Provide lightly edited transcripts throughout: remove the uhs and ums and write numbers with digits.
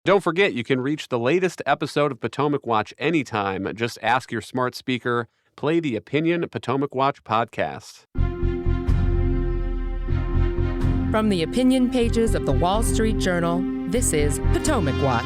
Don't forget, you can reach the latest episode of Potomac Watch anytime. Just ask your smart speaker, play the Opinion Potomac Watch podcast. From the opinion pages of the Wall Street Journal, this is Potomac Watch.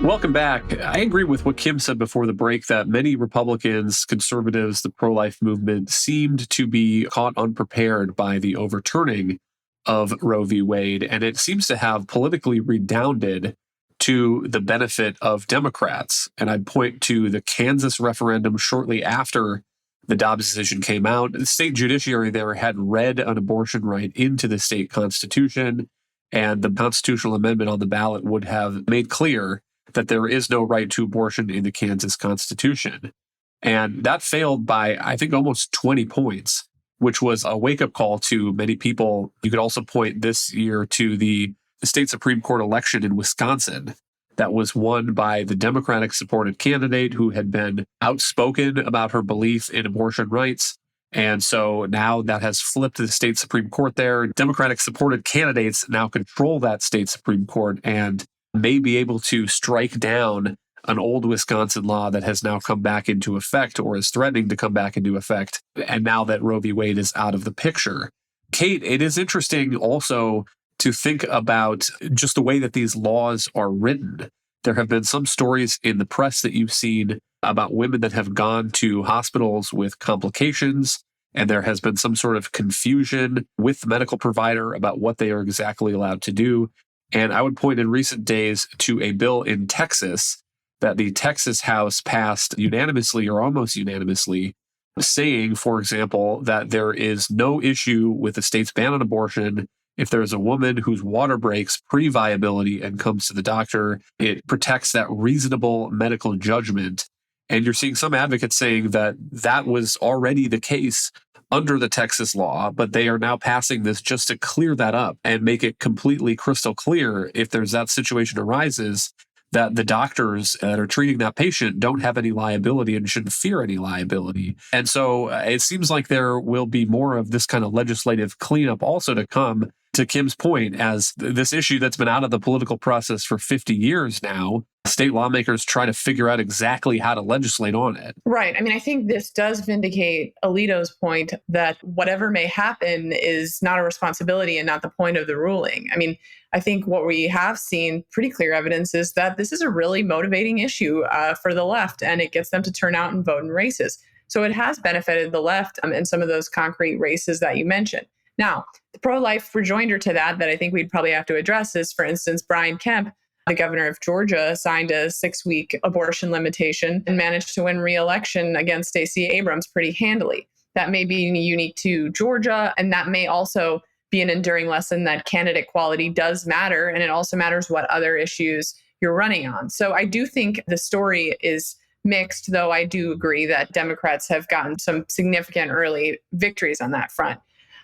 Welcome back. I agree with what Kim said before the break that many Republicans, conservatives, the pro-life movement seemed to be caught unprepared by the overturning of Roe v. Wade, and it seems to have politically redounded to the benefit of Democrats. And I'd point to the Kansas referendum shortly after the Dobbs decision came out. The state judiciary there had read an abortion right into the state constitution, and the constitutional amendment on the ballot would have made clear that there is no right to abortion in the Kansas Constitution. And that failed by, I think, almost 20 points, which was a wake-up call to many people. You could also point this year to the state Supreme Court election in Wisconsin that was won by the Democratic-supported candidate who had been outspoken about her belief in abortion rights. And so now that has flipped to the state Supreme Court there. Democratic-supported candidates now control that state Supreme Court and may be able to strike down an old Wisconsin law that has now come back into effect or is threatening to come back into effect. And now that Roe v. Wade is out of the picture. Kate, it is interesting also to think about just the way that these laws are written. There have been some stories in the press that you've seen about women that have gone to hospitals with complications, and there has been some sort of confusion with the medical provider about what they are exactly allowed to do. And I would point in recent days to a bill in Texas that the Texas House passed unanimously or almost unanimously, saying, for example, that there is no issue with the state's ban on abortion if there is a woman whose water breaks pre-viability and comes to the doctor. It protects that reasonable medical judgment. And you're seeing some advocates saying that that was already the case under the Texas law, but they are now passing this just to clear that up and make it completely crystal clear if there's that situation arises, that the doctors that are treating that patient don't have any liability and shouldn't fear any liability. And so it seems like there will be more of this kind of legislative cleanup also to come, to Kim's point, as this issue that's been out of the political process for 50 years now, state lawmakers try to figure out exactly how to legislate on it. Right. I mean, I think this does vindicate Alito's point that whatever may happen is not a responsibility and not the point of the ruling. I mean, I think what we have seen pretty clear evidence is that this is a really motivating issue for the left, and it gets them to turn out and vote in races. So it has benefited the left in some of those concrete races that you mentioned. Now, the pro-life rejoinder to that I think we'd probably have to address is, for instance, Brian Kemp, the governor of Georgia, signed a 6-week abortion limitation and managed to win re-election against Stacey Abrams pretty handily. That may be unique to Georgia, and that may also be an enduring lesson that candidate quality does matter, and it also matters what other issues you're running on. So I do think the story is mixed, though I do agree that Democrats have gotten some significant early victories on that front.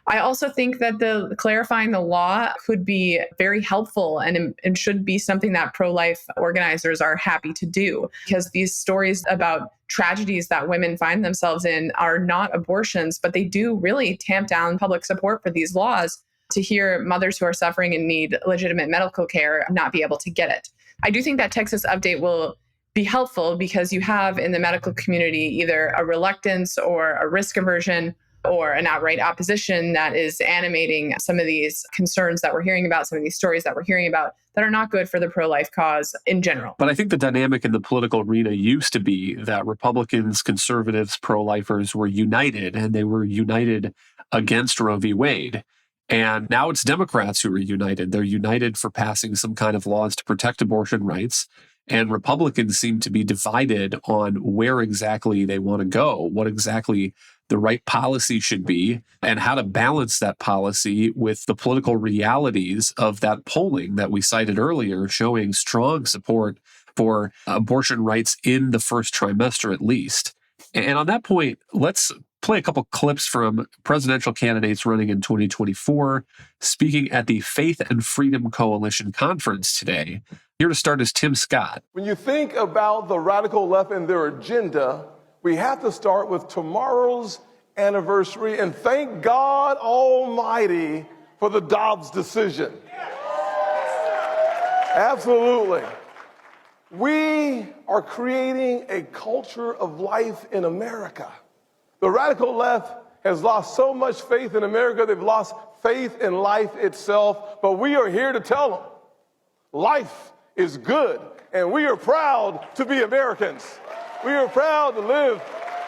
I also think that the clarifying the law could be very helpful and should be something that pro-life organizers are happy to do, because these stories about tragedies that women find themselves in are not abortions, but they do really tamp down public support for these laws to hear mothers who are suffering and need legitimate medical care not be able to get it. I do think that Texas update will be helpful because you have in the medical community either a reluctance or a risk aversion or an outright opposition that is animating some of these concerns that we're hearing about, some of these stories that we're hearing about that are not good for the pro-life cause in general. But I think the dynamic in the political arena used to be that Republicans, conservatives, pro-lifers were united, and they were united against Roe v. Wade. And now it's Democrats who are united. They're united for passing some kind of laws to protect abortion rights. And Republicans seem to be divided on where exactly they want to go, what exactly the right policy should be, and how to balance that policy with the political realities of that polling that we cited earlier, showing strong support for abortion rights in the first trimester at least. And on that point, let's play a couple clips from presidential candidates running in 2024 speaking at the Faith and Freedom Coalition conference today. Here to start is Tim Scott. When you think about the radical left and their agenda, we have to start with tomorrow's anniversary and thank God Almighty for the Dobbs decision. Absolutely. We are creating a culture of life in America. The radical left has lost so much faith in America, they've lost faith in life itself, but we are here to tell them life is good, and we are proud to be Americans. We are proud to live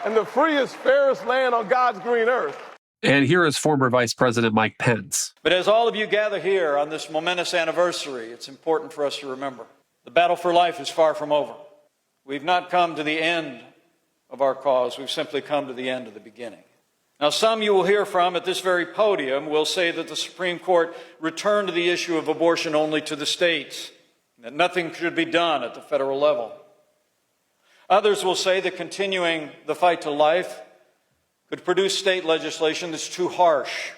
in the freest, fairest land on God's green earth. And here is former Vice President Mike Pence. But as all of you gather here on this momentous anniversary, it's important for us to remember the battle for life is far from over. We've not come to the end of our cause. We've simply come to the end of the beginning. Now, some you will hear from at this very podium will say that the Supreme Court returned the issue of abortion only to the states, that nothing should be done at the federal level. Others will say that continuing the fight to life could produce state legislation that's too harsh.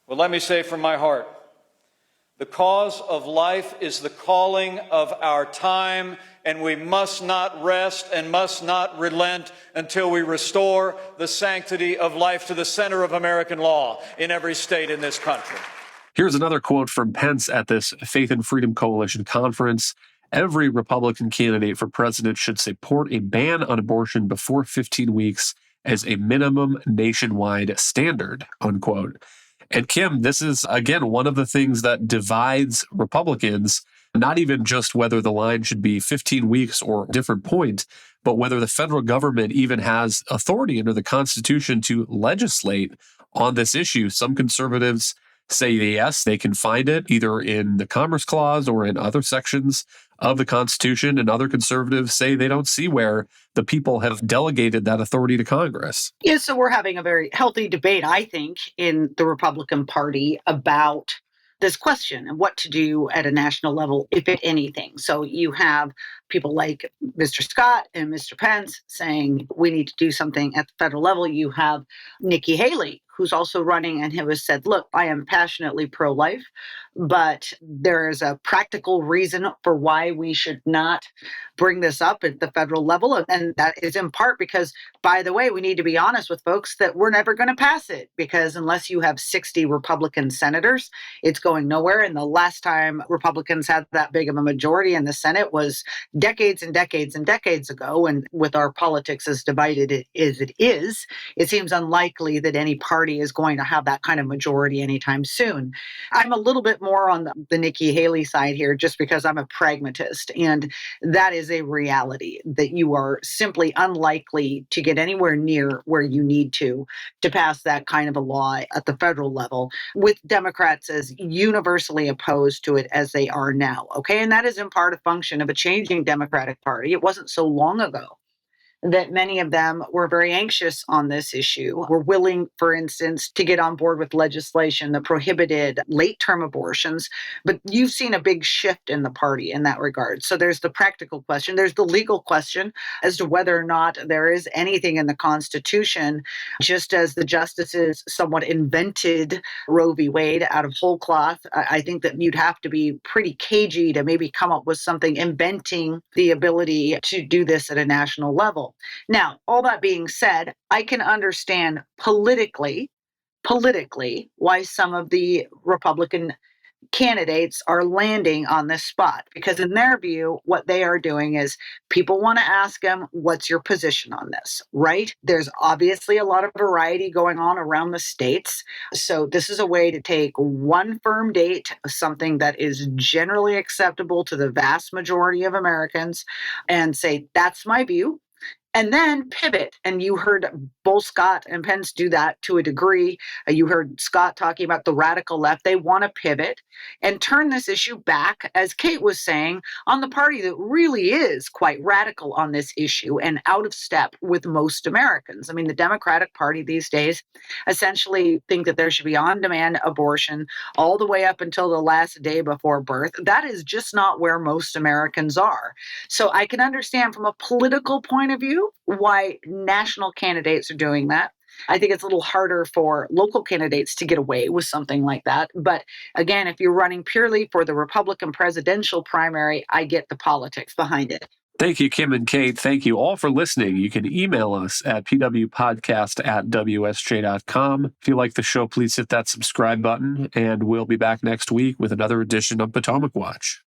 Well, let me say from my heart, the cause of life is the calling of our time, and we must not rest and must not relent until we restore the sanctity of life to the center of American law in every state in this country. Here's another quote from Pence at this Faith and Freedom Coalition conference. Every Republican candidate for president should support a ban on abortion before 15 weeks as a minimum nationwide standard, unquote. And Kim, this is, again, one of the things that divides Republicans, not even just whether the line should be 15 weeks or a different point, but whether the federal government even has authority under the Constitution to legislate on this issue. Some conservatives say yes, they can find it either in the Commerce Clause or in other sections of the Constitution, and other conservatives say they don't see where the people have delegated that authority to Congress. Yeah, so we're having a very healthy debate, I think, in the Republican Party about this question and what to do at a national level, if at anything. So you have people like Mr. Scott and Mr. Pence saying we need to do something at the federal level. You have Nikki Haley, who's also running and who has said, look, I am passionately pro-life, but there is a practical reason for why we should not bring this up at the federal level. And that is in part because, by the way, we need to be honest with folks that we're never going to pass it, because unless you have 60 Republican senators, it's going nowhere. And the last time Republicans had that big of a majority in the Senate was decades and decades and decades ago. And with our politics as divided as it is, it seems unlikely that any party is going to have that kind of majority anytime soon. I'm a little bit more on the Nikki Haley side here just because I'm a pragmatist. And that is a reality, that you are simply unlikely to get anywhere near where you need to pass that kind of a law at the federal level, with Democrats as universally opposed to it as they are now. Okay. And that is in part a function of a changing Democratic Party. It wasn't so long ago that many of them were very anxious on this issue, were willing, for instance, to get on board with legislation that prohibited late-term abortions. But you've seen a big shift in the party in that regard. So there's the practical question. There's the legal question as to whether or not there is anything in the Constitution, just as the justices somewhat invented Roe v. Wade out of whole cloth. I think that you'd have to be pretty cagey to maybe come up with something inventing the ability to do this at a national level. Now, all that being said, I can understand politically, why some of the Republican candidates are landing on this spot, because in their view, what they are doing is people want to ask them, what's your position on this, right? There's obviously a lot of variety going on around the states. So this is a way to take one firm date, something that is generally acceptable to the vast majority of Americans, and say, that's my view. And then pivot. And you heard both Scott and Pence do that to a degree. You heard Scott talking about the radical left. They want to pivot and turn this issue back, as Kate was saying, on the party that really is quite radical on this issue and out of step with most Americans. I mean, the Democratic Party these days essentially think that there should be on-demand abortion all the way up until the last day before birth. That is just not where most Americans are. So I can understand from a political point of view why national candidates are doing that. I think it's a little harder for local candidates to get away with something like that. But again, if you're running purely for the Republican presidential primary, I get the politics behind it. Thank you, Kim and Kate. Thank you all for listening. You can email us at pwpodcast@wsj.com. If you like the show, please hit that subscribe button, and we'll be back next week with another edition of Potomac Watch.